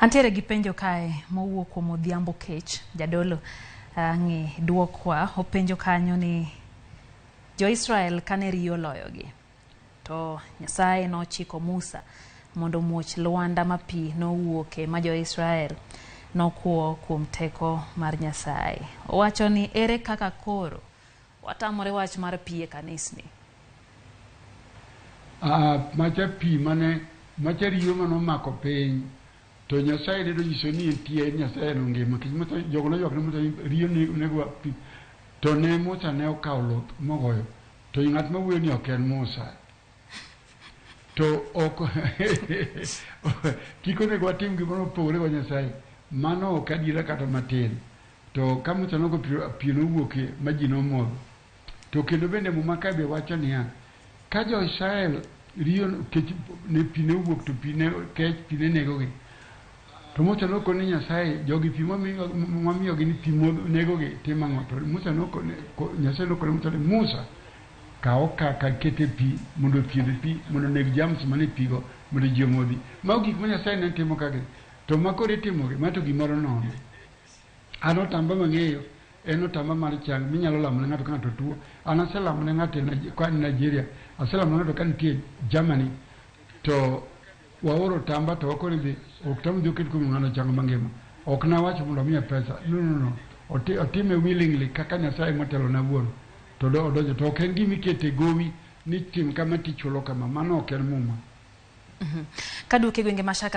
Antiere gi penjo kae mowuok kuom Odhiambo Kech, jadolo ng'i duokwa, openjo kanyo ni Jo-Israel kane riyo loyogi, to Nyasaye nochiko Musa mondo muoch lwanda ma pi nowuoke ma Jo-Israel nokuo kuom teko mar Nyasaye. Owacho ni ere kaka koro watamore wach mar pi e kanisni. Macha pi mane macha riyo manomako piny to Nyasaye ne donyiso ni entie Nyasaye no ngima kich Musa jogo noywak ne Musa riyo nego pi to ne Musa ne okawo luth mogoyo to ng'at ma wuoyo ni ok en Musa to ok kik onego watim gimoro mopogore gi Nyasaye, mano ok adiera kata matin. To ka Musa nogo pi nowuoke ma ji nomodho, to kendo bende Muma ka be wacho niya, ka Jo-Israel riyo kech ne pi ne wuok to pi ne kech pi ne negogi, to Musa nokone Nyasaye jogi pi mamiyogi ni pi negogi timo ang'o. To Nyasaye nokone Musa ni Musa kaw kaka kete pi mondo thiedh pi mondo neg jams mane pigo mondo ji omodhi. Mago gik ma Nyasaye ne timo kage, to makoro itimogi mato gimoro nono. An otamba mang'eyo en otamba mar chang minyalo lamo ne ng'ato ka ng'ato tuo. An aselamo ne ng'ato ka Nigeria, aselamo ne ng'ato ka nitie Germany, to waoro otamba to wakone dhi ok tam dhi oket kuom ng'ano chango mangima. Ok nawacho mondo miya pesa, no. Otime willingly kaka Nyasaye motelo na wuon. To odonjo to ok en gima ikete gowi ni tim kama tichulo kama, mano ok en Muma. Kaduoke gwenge Mashaka